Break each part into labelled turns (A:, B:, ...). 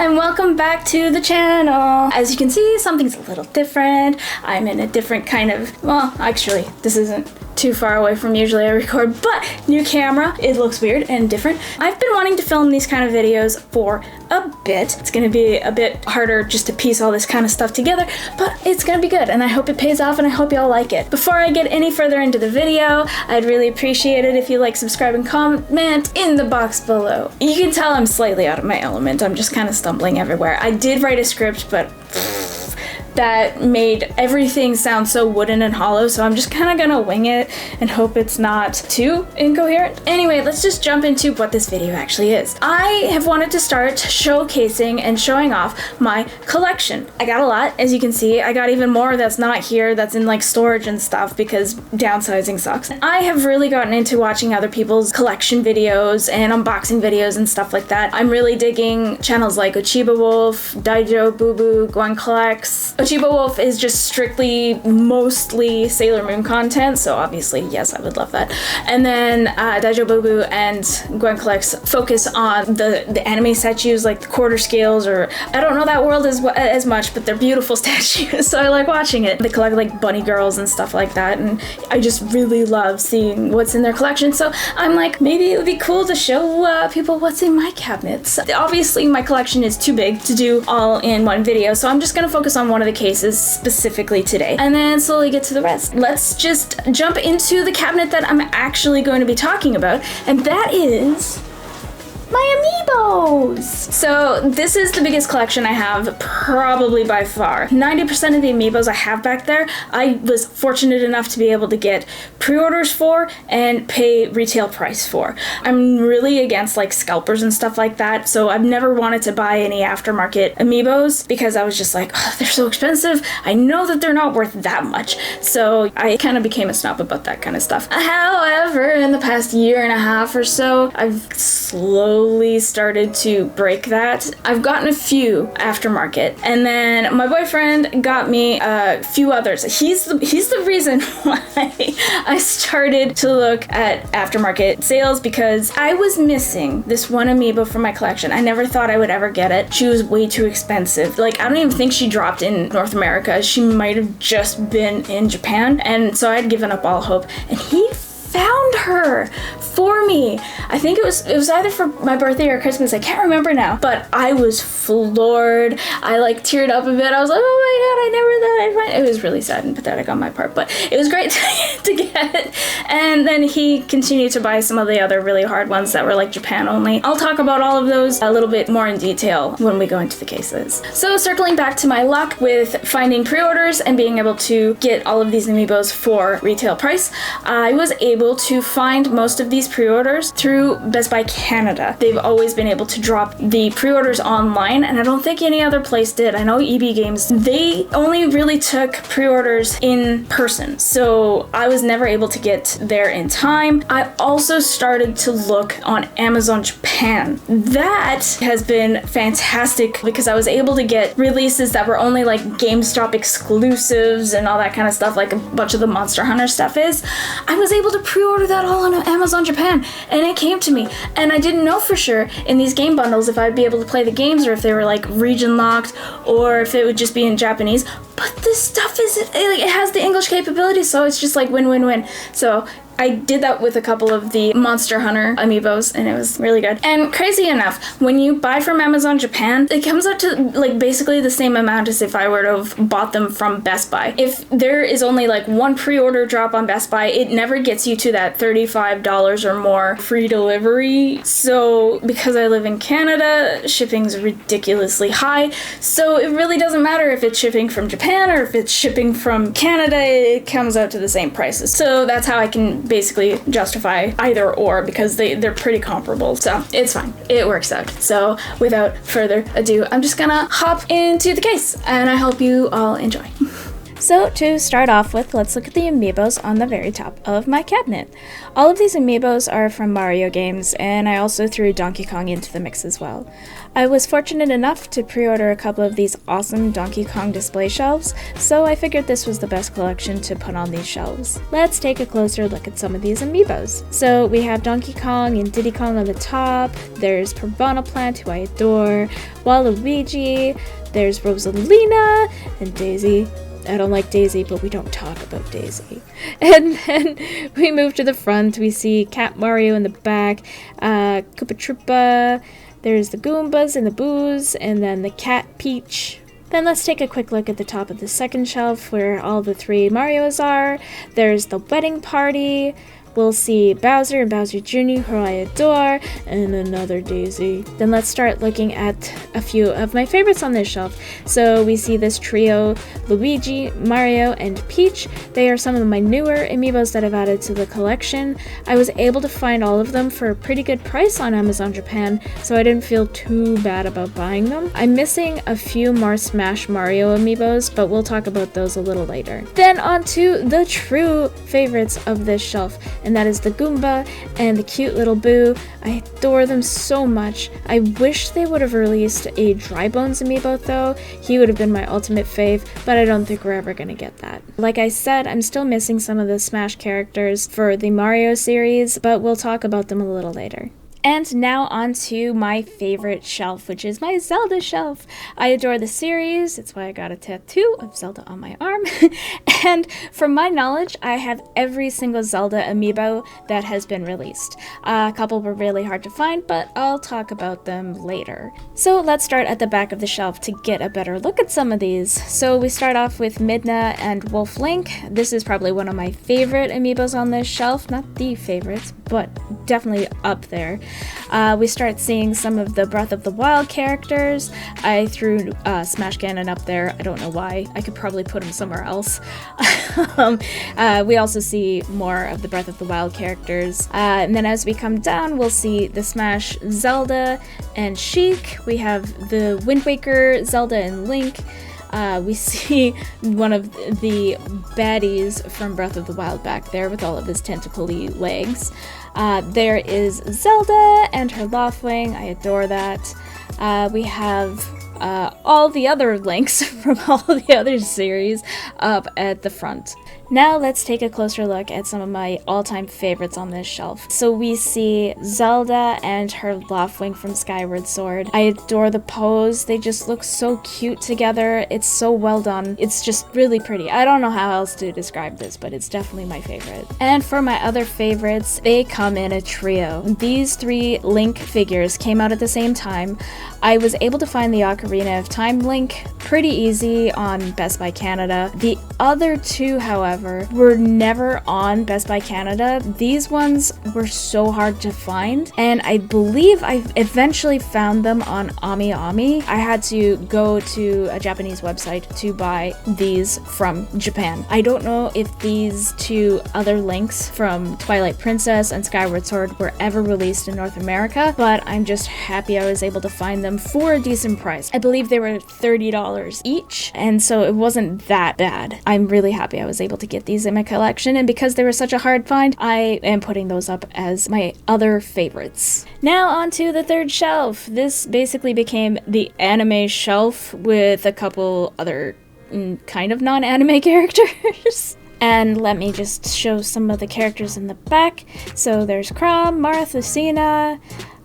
A: and welcome back to the channel. As you can see, something's a little different. I'm in a different kind of, well, actually, this isn't too far away from usually I record, but new camera. It looks weird and different. I've been wanting to film these kind of videos for a bit. It's gonna be a bit harder just to piece all this kind of stuff together, but it's gonna be good, and I hope it pays off, and I hope y'all like it. Before I get any further into the video, I'd really appreciate it if you like, subscribe, and comment in the box below. You can tell I'm slightly out of my element. I'm just kind of stumbling everywhere. I did write a script, but that made everything sound so wooden and hollow, so I'm just kind of gonna wing it and hope it's not too incoherent. Anyway, let's just jump into what this video actually is. I have wanted to start showcasing and showing off my collection. I got a lot, as you can see. I got even more that's not here, that's in like storage and stuff because downsizing sucks. I have really gotten into watching other people's collection videos and unboxing videos and stuff like that. I'm really digging channels like AMIIBO Wolf, Daijo Boo Boo, Gwen Collects. AMIIBO Wolf is just strictly mostly Sailor Moon content, so obviously, yes, I would love that. And then Daijo Boo Boo and Gwen Collects focus on the anime statues, like the quarter scales, or I don't know that world as much, but they're beautiful statues, so I like watching it. They collect like bunny girls and stuff like that, and I just really love seeing what's in their collection, so I'm like, maybe it would be cool to show people what's in my cabinets. Obviously, my collection is too big to do all in one video, so I'm just gonna focus on one of the cases specifically today, and then slowly get to the rest. Let's just jump into the cabinet that I'm actually going to be talking about, and that is my Amiibos! So this is the biggest collection I have, probably by far. 90% of the Amiibos I have back there, I was fortunate enough to be able to get pre-orders for and pay retail price for. I'm really against like scalpers and stuff like that, so I've never wanted to buy any aftermarket Amiibos because I was just like, oh, they're so expensive. I know that they're not worth that much. So I kind of became a snob about that kind of stuff. However, in the past year and a half or so, I've slowly started to break that. I've gotten a few aftermarket, and then my boyfriend got me a few others. He's the reason why I started to look at aftermarket sales, because I was missing this one Amiibo from my collection. I never thought I would ever get it. She was way too expensive. Like, I don't even think she dropped in North America. She might have just been in Japan, and so I'd given up all hope, and he found her for me. I think it was either for my birthday or Christmas, I can't remember now, but I was floored. I like teared up a bit. I was like, oh my god, I never thought I'd find it. It was really sad and pathetic on my part, but it was great to get. And then he continued to buy some of the other really hard ones that were like Japan only. I'll talk about all of those a little bit more in detail when we go into the cases. So circling back to my luck with finding pre-orders and being able to get all of these Amiibos for retail price, I was able to find most of these pre-orders through Best Buy Canada. They've always been able to drop the pre-orders online, and I don't think any other place did. I know EB Games, they only really took pre-orders in person, so I was never able to get there in time. I also started to look on Amazon Japan. That has been fantastic because I was able to get releases that were only like GameStop exclusives and all that kind of stuff, like a bunch of the Monster Hunter stuff is. I was able to pre-order that all on Amazon Japan, and it came to me, and I didn't know for sure in these game bundles if I'd be able to play the games or if they were like region locked or if it would just be in Japanese, but this stuff it has the English capability, so it's just like win-win-win. So I did that with a couple of the Monster Hunter Amiibos, and it was really good. And crazy enough, when you buy from Amazon Japan, it comes out to like basically the same amount as if I were to have bought them from Best Buy. If there is only like one pre-order drop on Best Buy, it never gets you to that $35 or more free delivery. So because I live in Canada, shipping's ridiculously high. So it really doesn't matter if it's shipping from Japan or if it's shipping from Canada, it comes out to the same prices. So that's how I can basically justify either or, because they're pretty comparable, so it's fine, it works out. So without further ado, I'm just gonna hop into the case, and I hope you all enjoy. So to start off with, let's look at the amiibos on the very top of my cabinet. All of these amiibos are from Mario games, and I also threw Donkey Kong into the mix as well. I was fortunate enough to pre-order a couple of these awesome Donkey Kong display shelves, so I figured this was the best collection to put on these shelves. Let's take a closer look at some of these amiibos. So we have Donkey Kong and Diddy Kong on the top, there's Piranha Plant, who I adore, Waluigi, there's Rosalina, and Daisy. I don't like Daisy, but we don't talk about Daisy. And then we move to the front, we see Cat Mario in the back, Koopa Troopa, there's the Goombas and the Boos, and then the Cat Peach. Then let's take a quick look at the top of the second shelf where all the three Marios are. There's the Wedding Party. We'll see Bowser and Bowser Jr., who I adore, and another Daisy. Then let's start looking at a few of my favorites on this shelf. So we see this trio, Luigi, Mario, and Peach. They are some of my newer amiibos that I've added to the collection. I was able to find all of them for a pretty good price on Amazon Japan, so I didn't feel too bad about buying them. I'm missing a few more Smash Mario amiibos, but we'll talk about those a little later. Then on to the true favorites of this shelf, and that is the Goomba and the cute little Boo. I adore them so much. I wish they would have released a Dry Bones amiibo though. He would have been my ultimate fave, but I don't think we're ever gonna get that. Like I said, I'm still missing some of the Smash characters for the Mario series, but we'll talk about them a little later. And now on to my favorite shelf, which is my Zelda shelf. I adore the series, it's why I got a tattoo of Zelda on my arm. And from my knowledge, I have every single Zelda amiibo that has been released. A couple were really hard to find, but I'll talk about them later. So let's start at the back of the shelf to get a better look at some of these. So we start off with Midna and Wolf Link. This is probably one of my favorite amiibos on this shelf. Not the favorites, but definitely up there. We start seeing some of the Breath of the Wild characters. I threw Smash Ganon up there. I don't know why. I could probably put him somewhere else. We also see more of the Breath of the Wild characters. And then as we come down, we'll see the Smash Zelda and Sheik. We have the Wind Waker Zelda and Link. We see one of the baddies from Breath of the Wild back there with all of his tentacly legs. There is Zelda and her Loftwing. I adore that. We have all the other Links from all the other series up at the front. Now let's take a closer look at some of my all-time favorites on this shelf. So we see Zelda and her Loftwing from Skyward Sword. I adore the pose. They just look so cute together. It's so well done. It's just really pretty. I don't know how else to describe this, but it's definitely my favorite. And for my other favorites, they come in a trio. These three Link figures came out at the same time. I was able to find the Ocarina of Time Link pretty easy on Best Buy Canada. The other two, however, were never on Best Buy Canada. These ones were so hard to find, and I believe I eventually found them on AMIIBO. I had to go to a Japanese website to buy these from Japan. I don't know if these two other Links from Twilight Princess and Skyward Sword were ever released in North America, but I'm just happy I was able to find them for a decent price. I believe they were $30 each, and so it wasn't that bad. I'm really happy I was able to get these in my collection, and because they were such a hard find, I am putting those up as my other favorites. Now on to the third shelf. This basically became the anime shelf with a couple other kind of non-anime characters. And let me just show some of the characters in the back. So there's Chrom, Marth, Lucina,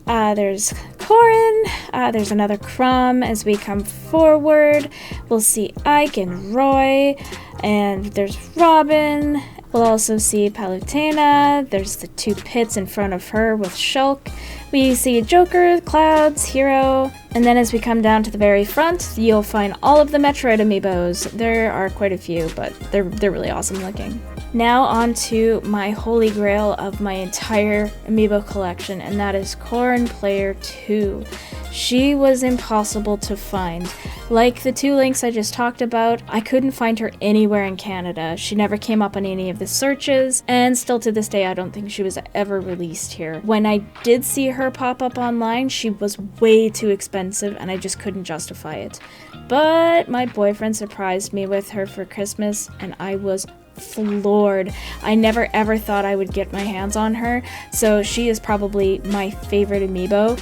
A: there's Corrin, there's another Chrom as we come forward. We'll see Ike and Roy, and there's Robin. We'll also see Palutena. There's the two pits in front of her with Shulk. We see Joker, Clouds, Hero, and then as we come down to the very front, you'll find all of the Metroid amiibos. There are quite a few, but they're really awesome looking. Now on to my holy grail of my entire amiibo collection, and that is Corrin Player 2. She was impossible to find. Like the 2 links I just talked about, I couldn't find her anywhere in Canada. She never came up on any of the searches, and still to this day I don't think she was ever released here. When I did see her pop up online, she was way too expensive and I just couldn't justify it. But my boyfriend surprised me with her for Christmas and I was floored. I never ever thought I would get my hands on her, so she is probably my favorite amiibo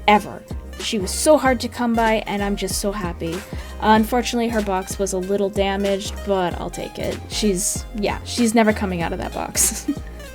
A: ever. She was so hard to come by and I'm just so happy. Unfortunately, her box was a little damaged, but I'll take it. She's never coming out of that box.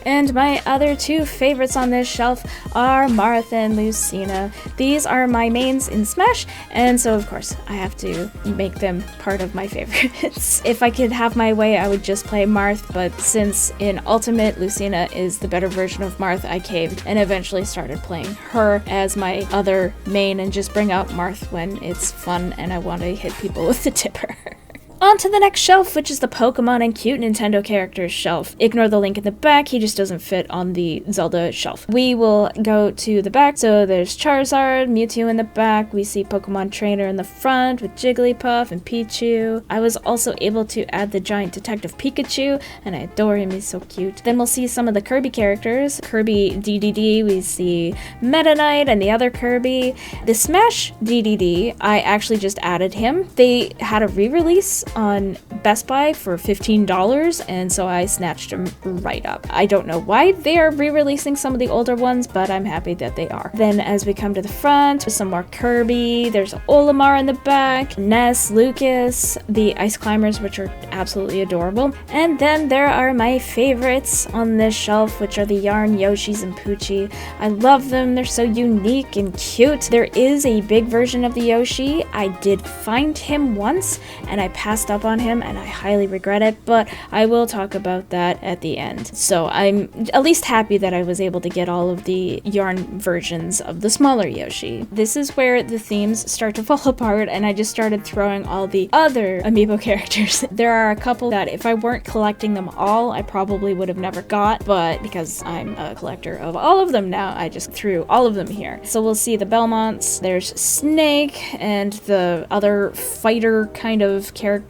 A: And my other 2 favorites on this shelf are Martha and Lucina. These are my mains in Smash, and so of course I have to make them part of my favorites. If I could have my way, I would just play Marth, but since in Ultimate Lucina is the better version of Marth, I caved and eventually started playing her as my other main and just bring out Marth when it's fun and I want to hit people with the tipper. On to the next shelf, which is the Pokemon and cute Nintendo characters shelf. Ignore the link in the back, he just doesn't fit on the Zelda shelf. We will go to the back, so there's Charizard, Mewtwo in the back, we see Pokemon Trainer in the front with Jigglypuff and Pichu. I was also able to add the giant Detective Pikachu, and I adore him, he's so cute. Then we'll see some of the Kirby characters. Kirby DDD, we see Meta Knight and the other Kirby. The Smash DDD, I actually just added him. They had a re-release on Best Buy for $15, and so I snatched them right up. I don't know why they are re-releasing some of the older ones, but I'm happy that they are. Then as we come to the front, some more Kirby, there's Olimar in the back, Ness, Lucas, the Ice Climbers, which are absolutely adorable. And then there are my favorites on this shelf, which are the Yarn Yoshis and Poochie. I love them, they're so unique and cute. There is a big version of the Yoshi. I did find him once, and I passed up on him and I highly regret it, but I will talk about that at the end. So I'm at least happy that I was able to get all of the yarn versions of the smaller Yoshi. This is where the themes start to fall apart and I just started throwing all the other amiibo characters. There are a couple that if I weren't collecting them all, I probably would have never got, but because I'm a collector of all of them now, I just threw all of them here. So we'll see the Belmonts, there's Snake, and the other fighter kind of characters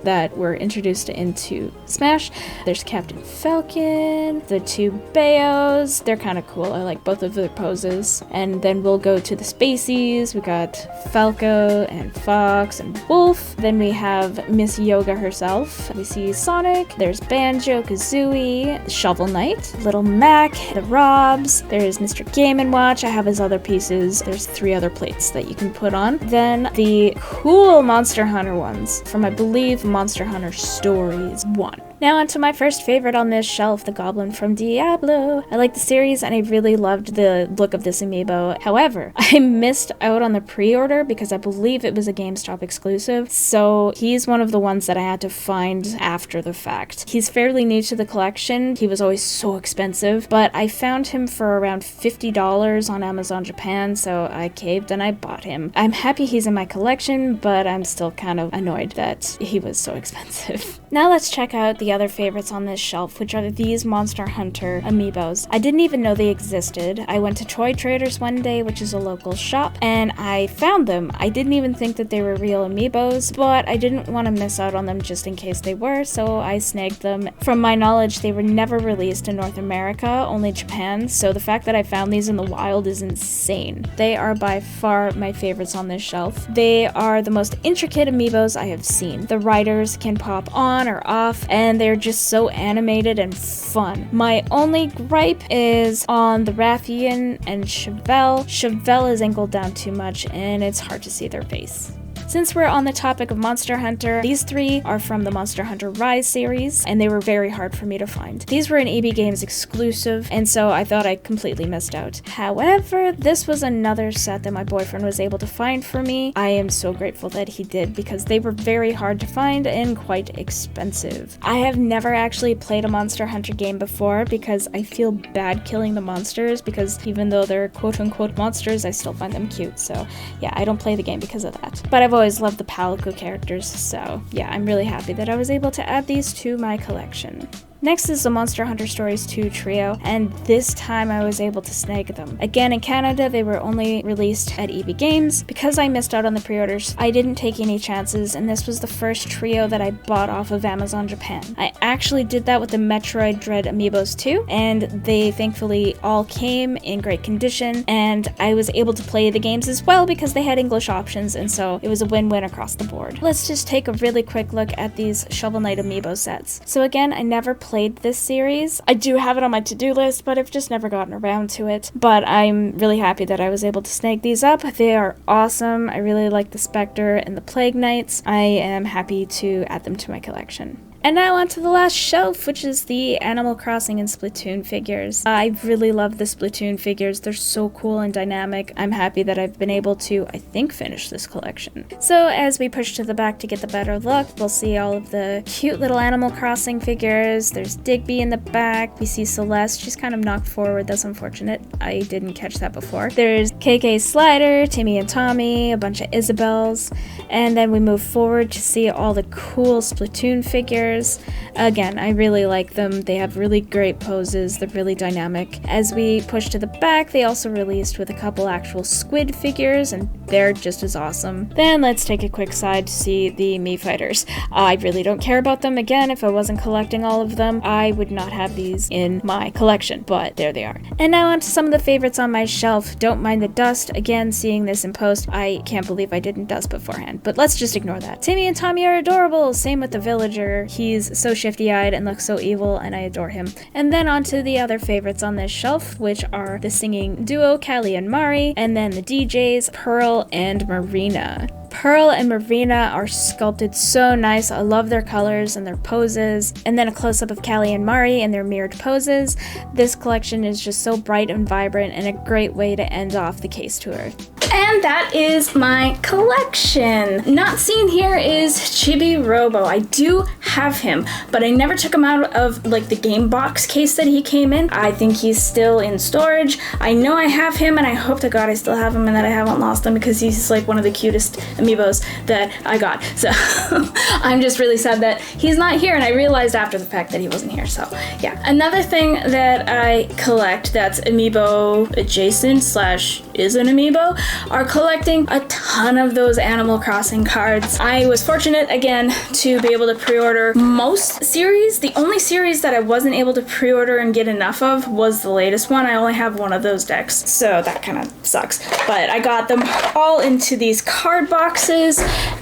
A: that were introduced into Smash. There's Captain Falcon, the 2 Bayos, they're kind of cool, I like both of their poses. And then we'll go to the Spaceys, we got Falco and Fox and Wolf. Then we have Miss Yoga herself, we see Sonic, there's Banjo, Kazooie, Shovel Knight, Little Mac, the Robs, there's Mr. Game & Watch, I have his other pieces, there's 3 other plates that you can put on. Then the cool Monster Hunter ones from I believe Monster Hunter Stories 1. Now onto my first favorite on this shelf, the Goblin from Diablo. I like the series and I really loved the look of this amiibo. However, I missed out on the pre-order because I believe it was a GameStop exclusive, so he's one of the ones that I had to find after the fact. He's fairly new to the collection, he was always so expensive, but I found him for around $50 on Amazon Japan, so I caved and I bought him. I'm happy he's in my collection, but I'm still kind of annoyed that he was so expensive. Now let's check out the other favorites on this shelf, which are these Monster Hunter amiibos. I didn't even know they existed. I went to Toy Traders one day, which is a local shop, and I found them. I didn't even think that they were real amiibos, but I didn't want to miss out on them just in case they were, so I snagged them. From my knowledge, they were never released in North America, only Japan, so the fact that I found these in the wild is insane. They are by far my favorites on this shelf. They are the most intricate amiibos I have seen. The riders can pop on or off, and they're just so animated and fun. My only gripe is on the Rathian and Chevelle. Chevelle is angled down too much and it's hard to see their face. Since we're on the topic of Monster Hunter, these 3 are from the Monster Hunter Rise series, and they were very hard for me to find. These were an EB Games exclusive, and so I thought I completely missed out. However, this was another set that my boyfriend was able to find for me. I am so grateful that he did, because they were very hard to find and quite expensive. I have never actually played a Monster Hunter game before, because I feel bad killing the monsters, because even though they're quote-unquote monsters, I still find them cute, so yeah, I don't play the game because of that. But I've always loved the Palico characters, so yeah, I'm really happy that I was able to add these to my collection. Next is the Monster Hunter Stories 2 trio, and this time I was able to snag them. Again, in Canada, they were only released at EB Games. Because I missed out on the pre-orders, I didn't take any chances, and this was the first trio that I bought off of Amazon Japan. I actually did that with the Metroid Dread Amiibos too, and they thankfully all came in great condition, and I was able to play the games as well because they had English options, and so it was a win-win across the board. Let's just take a really quick look at these Shovel Knight Amiibo sets. So again, I never played this series. I do have it on my to-do list, but I've just never gotten around to it. But I'm really happy that I was able to snag these up. They are awesome. I really like the Spectre and the Plague Knights. I am happy to add them to my collection. And now onto the last shelf, which is the Animal Crossing and Splatoon figures. I really love the Splatoon figures. They're so cool and dynamic. I'm happy that I've been able to, I think, finish this collection. So as we push to the back to get the better look, we'll see all of the cute little Animal Crossing figures. There's Digby in the back. We see Celeste. She's kind of knocked forward. That's unfortunate. I didn't catch that before. There's KK Slider, Timmy and Tommy, a bunch of Isabels. And then we move forward to see all the cool Splatoon figures. Again, I really like them. They have really great poses. They're really dynamic. As we push to the back, they also released with a couple actual squid figures, and they're just as awesome. Then let's take a quick side to see the Mii Fighters. I really don't care about them. Again, if I wasn't collecting all of them, I would not have these in my collection, but there they are. And now onto some of the favorites on my shelf. Don't mind the dust. Again, seeing this in post, I can't believe I didn't dust beforehand, but let's just ignore that. Timmy and Tommy are adorable. Same with the villager. He's so shifty-eyed and looks so evil, and I adore him. And then onto the other favorites on this shelf, which are the singing duo Callie and Mari, and then the DJs Pearl and Marina. Pearl and Marina are sculpted so nice. I love their colors and their poses. And then a close-up of Callie and Mari and their mirrored poses. This collection is just so bright and vibrant and a great way to end off the case tour. And that is my collection. Not seen here is Chibi Robo. I do have him, but I never took him out of like the game box case that he came in. I think he's still in storage. I know I have him, and I hope to God I still have him and that I haven't lost him, because he's like one of the cutest Amiibos that I got. So I'm just really sad that he's not here, and I realized after the fact that he wasn't here. So yeah. Another thing that I collect that's Amiibo adjacent / is an Amiibo are collecting a ton of those Animal Crossing cards. I was fortunate again to be able to pre-order most series. The only series that I wasn't able to pre-order and get enough of was the latest one. I only have one of those decks, so that kind of sucks. But I got them all into these card boxes,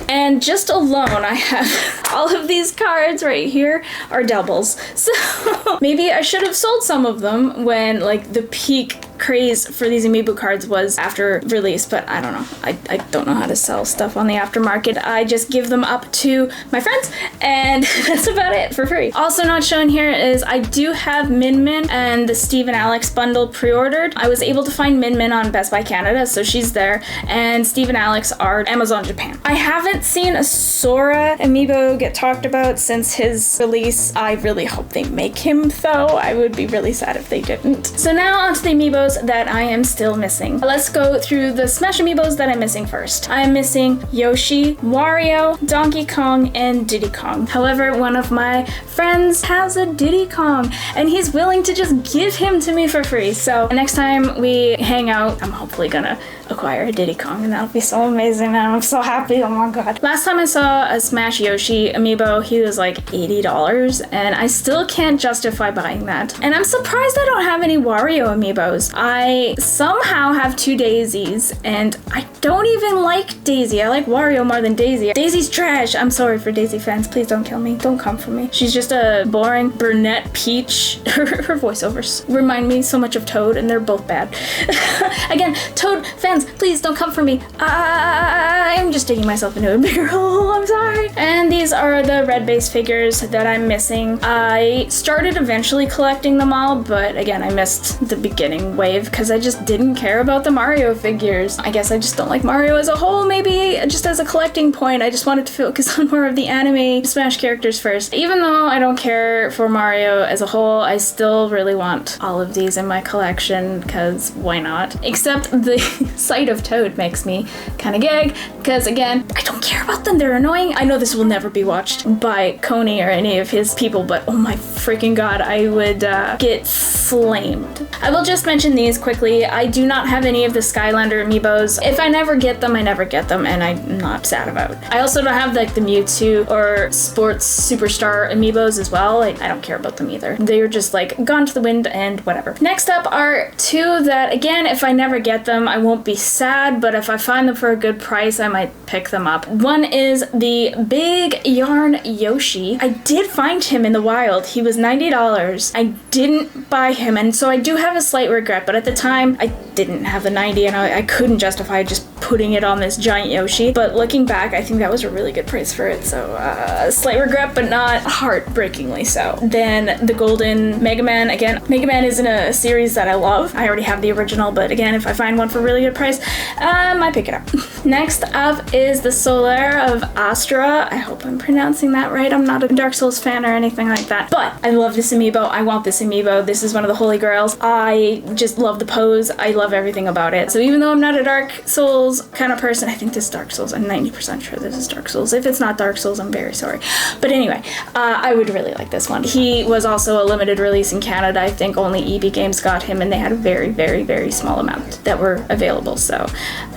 A: and just alone I have all of these cards right here are doubles. So maybe I should have sold some of them when like the peak craze for these Amiibo cards was after release, but I don't know. I don't know how to sell stuff on the aftermarket. I just give them up to my friends, and that's about it for free. Also not shown here is I do have Min Min and the Steve and Alex bundle pre-ordered. I was able to find Min Min on Best Buy Canada, so she's there, and Steve and Alex are Amazon Japan. I haven't seen a Sora Amiibo get talked about since his release. I really hope they make him though. I would be really sad if they didn't. So now onto the Amiibos that I am still missing. Let's go through the Smash Amiibos that I'm missing first. I'm missing Yoshi, Wario, Donkey Kong, and Diddy Kong. However, one of my friends has a Diddy Kong, and he's willing to just give him to me for free. So next time we hang out, I'm hopefully gonna acquire a Diddy Kong, and that'll be so amazing, and I'm so happy. Oh my god. Last time I saw a Smash Yoshi Amiibo, he was like $80, and I still can't justify buying that. And I'm surprised I don't have any Wario Amiibos. I somehow have 2 Daisies, and I don't even like Daisy. I like Wario more than Daisy. Daisy's trash. I'm sorry for Daisy fans. Please don't kill me. Don't come for me. She's just a boring brunette peach. Her voiceovers remind me so much of Toad, and they're both bad. Again, Toad fans, please don't come for me. I'm just digging myself into a bigger hole. I'm sorry. And these are the red base figures that I'm missing. I started eventually collecting them all, but again, I missed the beginning wave because I just didn't care about the Mario figures. I guess I just don't like Mario as a whole, maybe. just as a collecting point, I just wanted to focus on more of the anime Smash characters first. Even though I don't care for Mario as a whole, I still really want all of these in my collection, because why not? Except the sight of Toad makes me kind of gag, because again, I don't care about them, they're annoying. I know this will never be watched by Coney or any of his people, but oh my freaking god, I would get flamed. I will just mention these quickly. I do not have any of the Skylander amiibos. If I never get them, I never get them, and I'm not sad about it. I also don't have like the Mewtwo or Sports Superstar amiibos as well. I don't care about them either. They're just like gone to the wind and whatever. Next up are two that, again, if I never get them, I won't be sad, but if I find them for a good price, I might pick them up. One is the Big Yarn Yoshi. I did find him in the wild. He was $90. I didn't buy him, and so I do have a slight regret, but at the time, I didn't have the 90 and I couldn't justify just putting it on this giant Yoshi. But looking back, I think that was a really good price for it, so slight regret, but not heartbreakingly so. Then the Golden Mega Man. Again, Mega Man isn't a series that I love. I already have the original, but again, if I find one for a really good price, I might pick it up. Next up is the Solaire of Astra. I hope I'm pronouncing that right. I'm not a Dark Souls fan or anything like that, but I love this amiibo. I want this amiibo. This is one of the holy grails. I just love the pose. I love everything about it. So even though I'm not a Dark Souls kind of person, I think this is Dark Souls. I'm 90% sure this is Dark Souls. If it's not Dark Souls, I'm very sorry. But anyway, I would really like this one. He was also a limited release in Canada. I think only EB Games got him, and they had a very, very, very small amount that were available. So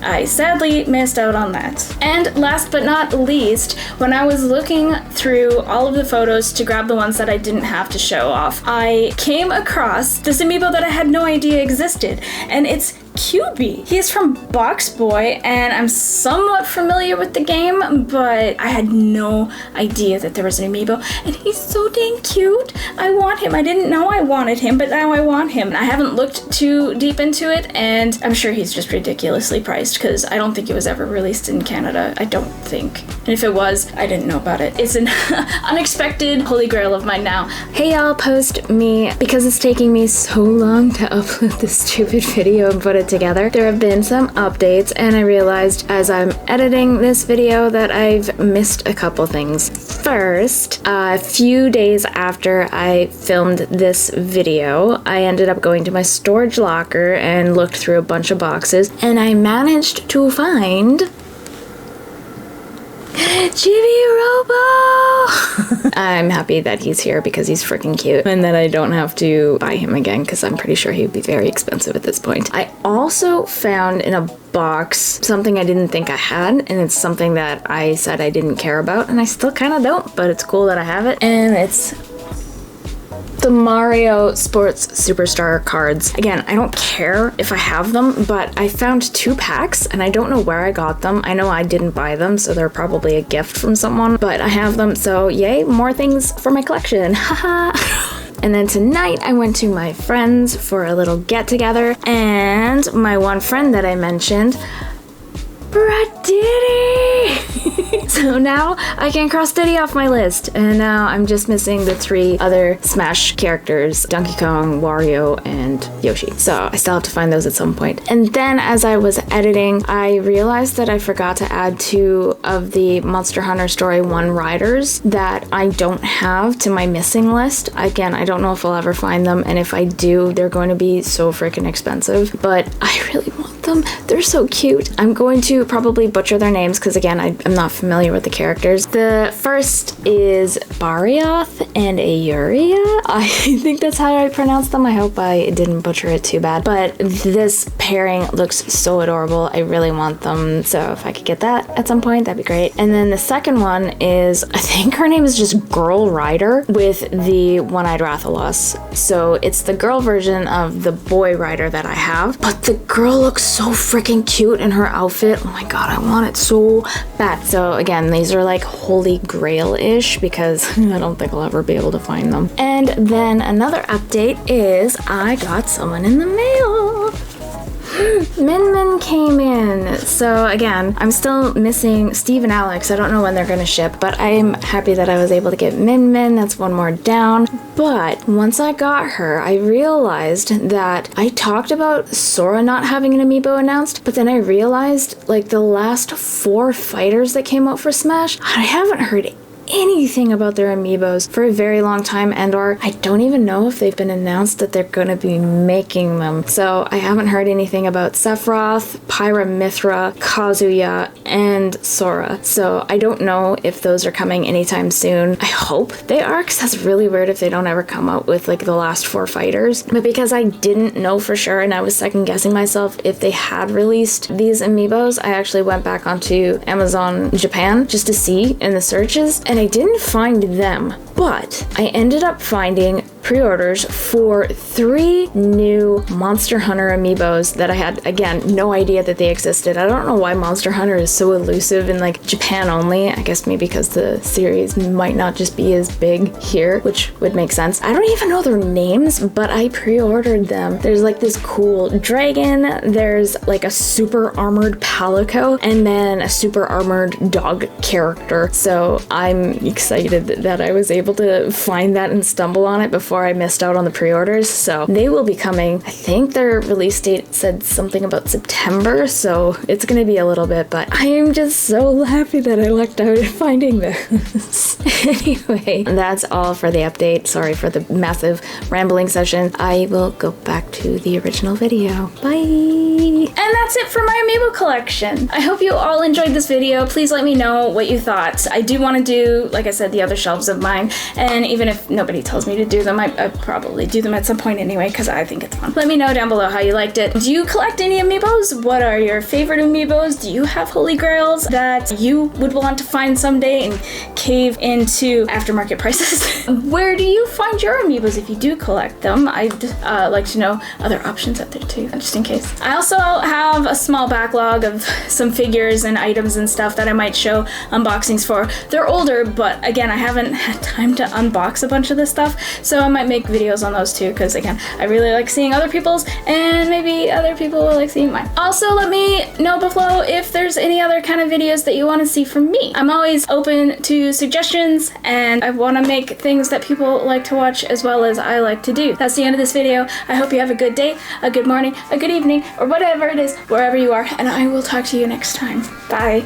A: I sadly missed out on that. And last but not least, when I was looking through all of the photos to grab the ones that I didn't have to show off, I came across this amiibo that I had no idea existed, and it's QB. He is from Box Boy, and I'm somewhat familiar with the game, but I had no idea that there was an amiibo, and he's so dang cute. I want him. I didn't know I wanted him, but now I want him. I haven't looked too deep into it, and I'm sure he's just ridiculously priced, because I don't think it was ever released in Canada. I don't think. And if it was, I didn't know about it. It's an unexpected holy grail of mine now. Hey y'all, post me, because it's taking me so long to upload this stupid video and put it together. There have been some updates, and I realized as I'm editing this video that I've missed a couple things. First, a few days after I filmed this video, I ended up going to my storage locker and looked through a bunch of boxes, and I managed to find Chibi Robo! I'm happy that he's here because he's freaking cute, and that I don't have to buy him again because I'm pretty sure he'd be very expensive at this point. I also found in a box something I didn't think I had, and it's something that I said I didn't care about, and I still kind of don't, but it's cool that I have it, and it's the Mario Sports Superstar cards. Again, I don't care if I have them, but I found 2 packs and I don't know where I got them. I know I didn't buy them, so they're probably a gift from someone, but I have them, so yay, more things for my collection. Haha. And then tonight I went to my friends for a little get together, and my one friend that I mentioned, Brad Diddy! So now I can cross Diddy off my list, and now I'm just missing the 3 other Smash characters, Donkey Kong, Wario, and Yoshi. So I still have to find those at some point. And then as I was editing, I realized that I forgot to add 2 of the Monster Hunter Story 1 riders that I don't have to my missing list. Again, I don't know if I'll ever find them, and if I do, they're going to be so freaking expensive, but I really want them. They're so cute. I'm going to probably butcher their names because again, I'm not familiar with the characters. The first is Barioth and Ayuria. I think that's how I pronounce them. I hope I didn't butcher it too bad, but this pairing looks so adorable. I really want them, so if I could get that at some point, that'd be great. And then the second one is, I think her name is just Girl Rider with the one-eyed Rathalos. So it's the girl version of the boy rider that I have, but the girl looks so freaking cute in her outfit. Oh my god, I want it so bad. So again, these are like holy grail-ish because I don't think I'll ever be able to find them. And then another update is I got someone in the mail. Min Min came in. So again, I'm still missing Steve and Alex. I don't know when they're gonna ship, but I'm happy that I was able to get Min Min. That's one more down. But once I got her, I realized that I talked about Sora not having an amiibo announced, but then I realized like the last 4 fighters that came out for Smash, I haven't heard anything about their amiibos for a very long time, and or I don't even know if they've been announced that they're gonna be making them. So I haven't heard anything about Sephiroth, Pyra Mythra, Kazuya, and Sora. So I don't know if those are coming anytime soon. I hope they are, because that's really weird if they don't ever come out with like the last 4 fighters. But because I didn't know for sure and I was second guessing myself if they had released these amiibos, I actually went back onto Amazon Japan just to see in the searches, and I didn't find them, but I ended up finding pre-orders for 3 new Monster Hunter amiibos that I had, again, no idea that they existed. I don't know why Monster Hunter is so elusive in like Japan only. I guess maybe because the series might not just be as big here, which would make sense. I don't even know their names, but I pre-ordered them. There's like this cool dragon, there's like a super armored Palico, and then a super armored dog character. So I'm excited that I was able to find that and stumble on it before I missed out on the pre-orders. So they will be coming. I think their release date said something about September, so it's gonna be a little bit, but I am just so happy that I lucked out at finding this. Anyway, that's all for the update. Sorry for the massive rambling session. I will go back to the original video. Bye! And that's it for my amiibo collection. I hope you all enjoyed this video. Please let me know what you thought. I do want to do, like I said, the other shelves of mine, and even if nobody tells me to do them, I'd probably do them at some point anyway, because I think it's fun. Let me know down below how you liked it. Do you collect any amiibos? What are your favorite amiibos? Do you have holy grails that you would want to find someday and cave into aftermarket prices? Where do you find your amiibos if you do collect them? I'd like to know other options out there too, just in case. I also have a small backlog of some figures and items and stuff that I might show unboxings for. They're older, but again, I haven't had time to unbox a bunch of this stuff, so I might make videos on those too, because again, I really like seeing other people's, and maybe other people will like seeing mine. Also, let me know below if there's any other kind of videos that you want to see from me. I'm always open to suggestions, and I want to make things that people like to watch as well as I like to do. That's the end of this video. I hope you have a good day, a good morning, a good evening, or whatever it is, wherever you are, and I will talk to you next time. Bye.